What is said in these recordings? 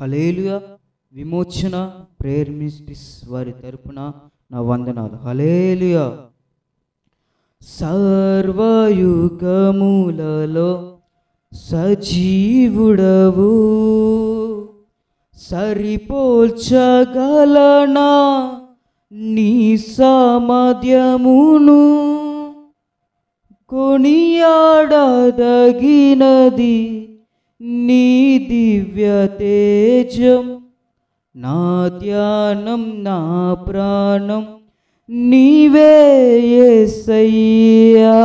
హల్లెలూయా. విమోచన prayer ministries వారి తరపున నా వందనాలు. హల్లెలూయా. సర్వయుగములలో సజీవుడవు, సరిపోల్చగలనా నీ సామర్థ్యమును, కొనియాడదగినది నీ దివ్య తేజం. నా ధ్యానం నా ప్రాణం నీవే యేసయ్యా,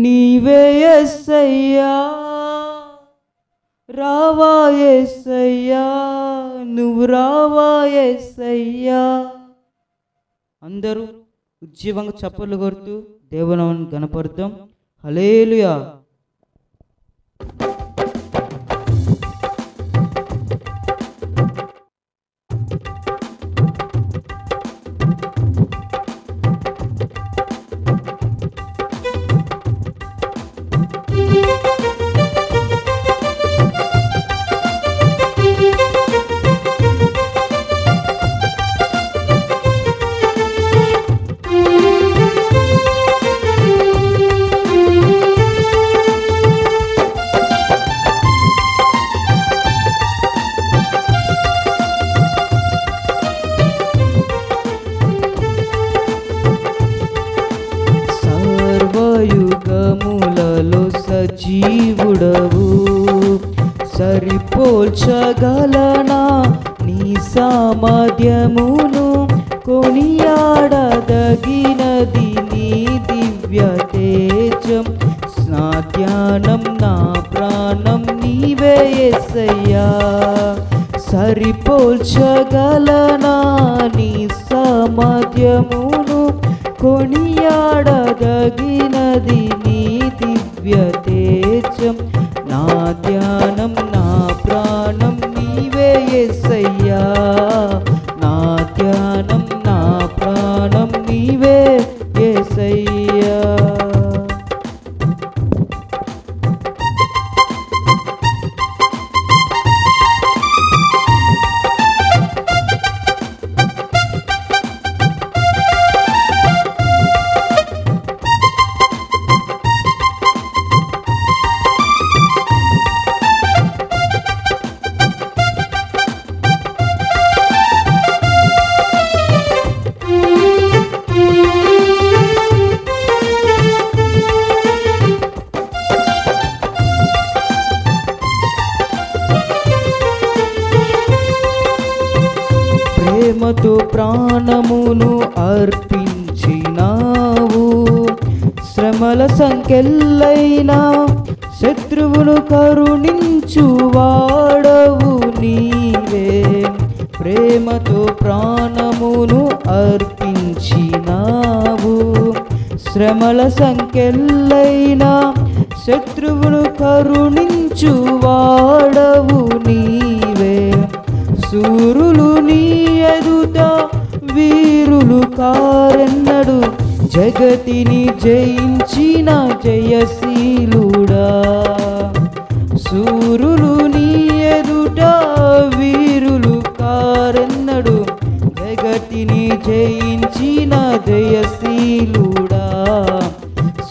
నీవే యేసయ్యా. రావా యేసయ్యా, నువ్వు రావా యేసయ్యా. అందరూ ఉజ్జీవంగా చప్పట్లు కొడుతూ దేవుని గణపరుద్దాం. హల్లెలూయా. సర్వయుగములలో సజీవుడవు, సరిపోల్చగలనా నీ సామర్థ్యమును, కొనియాడదగినది నీ దివ్య తేజం. నా ధ్యానం నా ప్రాణం నీవే యేసయ్యా, సరిపోల్చగలనా నీ సామర్థ్యమును, కొనియాడదగినది నీ దివ్య తేజం. నా ధ్యానం నా ప్రాణం నీవే యేసయ్యా, నా ధ్యానం నా ప్రాణం నీవే యేసయ్యా. ప్రేమతో ప్రాణమును అర్పించినావు, శ్రమల సంకెళ్ళైనా శత్రువును కరుణించువాడవు నీవే. ప్రేమతో ప్రాణమును అర్పించినావు, శ్రమల సంకెళ్ళైనా శత్రువును కరుణించువాడవు నీవే. శూరులు నీ ఎదుట వీరులు కారెన్నడు, జగతిని జయించిన జయశీలుడా. శూరులు నీ ఎదుట వీరులు కారెన్నడు, జగతిని జయించిన జయశీలుడా.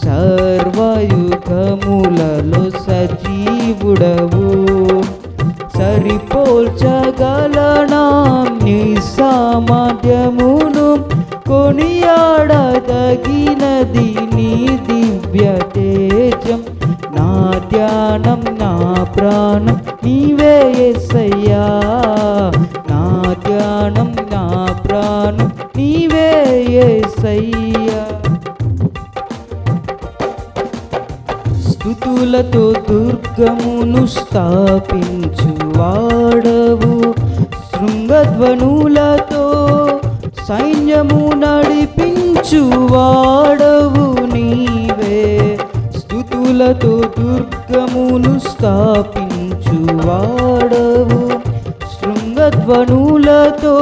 సర్వయుగములలో సజీవుడవు, సరిపోల్చగలనా నీ సామర్థ్యమును, కొనియాడదగినది నీ దివ్య తేజం. నా ధ్యానం నా ప్రాణం నీవే యేసయ్యా, నా ధ్యానం నా ప్రాణం నీవే యేసయ్యా. స్తుతులతో దుర్గమును స్థాపించువాడవు, శృంగధ్వనులతో సైన్యము నడిపించువాడవు నీవే. స్తుతులతో దుర్గమును స్థాపించువాడవు, శృంగధ్వనులతో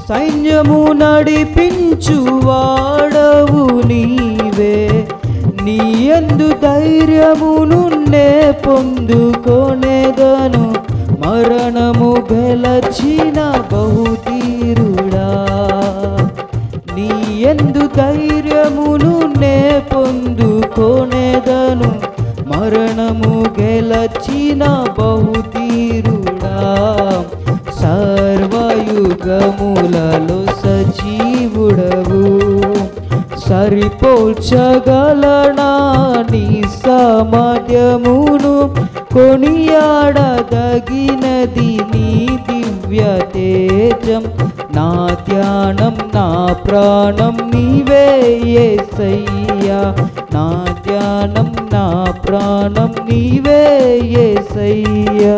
సైన్యము నడిపించువాడవు నీవే. నీ యందు ధైర్యమును నే పొందుకొనేదను, మరణము గెలచిన బహుధీరుడా, నీ యందు ధైర్యమును నే పొందుకొనేదను. మరణము గెలచిన బహుధీరుడా, సర్వయుగములలో సజీవుడవు. సరిపోల్చగలనా నీ సామర్థ్యమును, కొనియాడదగినది నీ దివ్య తేజం. నా ధ్యానం నా ప్రాణం నీవే యేసయ్యా, నా ధ్యానం నా ప్రాణం నీవే యేసయ్యా.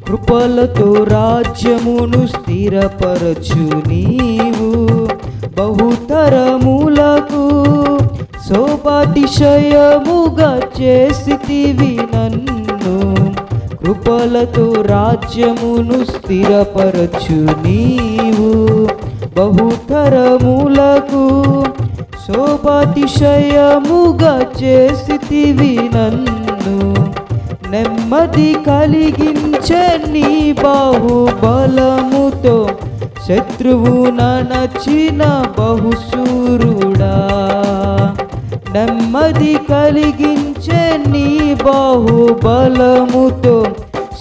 కృపలతో రాజ్యమును స్థిరపరచు నీవు, బహుతరములకు శోభాతిశయముగా చేసితివి నన్ను. కృపలతో రాజ్యమును స్థిరపరచు నీవు, బహుతరములకు శోభాతిశయముగా చేసితివి నన్ను. నెమ్మది కలిగించే నీ బాహుబలముతో, శత్రువు నణచిన బహుశూరుడా. నెమ్మది కలిగించే నీ బాహుబలముతో,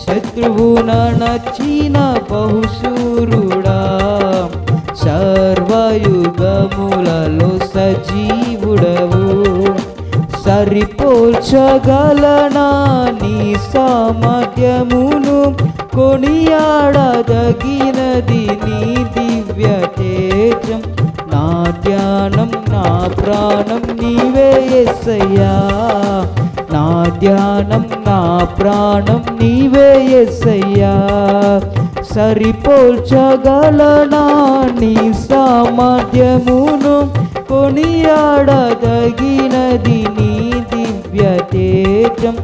శత్రువు నణచిన బహుశూరుడా. సర్వయుగములలో సజీవుడవు, సరిపోల్చగలనా నీ సామర్థ్యమును, కొనియాడదగినది నీ దివ్య తేజం. నా ధ్యానం నా ప్రాణం నీవే యేసయ్యా, నా ధ్యానం నా ప్రాణం నీవే యేసయ్యా. సరిపోల్చగలనా నీ సామర్థ్యమును, కొనియాడదగినది నీ దివ్య తేజం.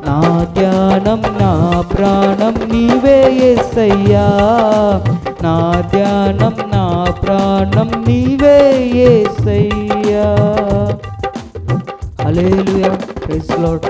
నా ధ్యానం నా ప్రాణం నీవే యేసయ్యా, నా ధ్యానం నా ప్రాణం నీవే యేసయ్యా. హల్లెలూయా, ప్రైజ్ లార్డ్.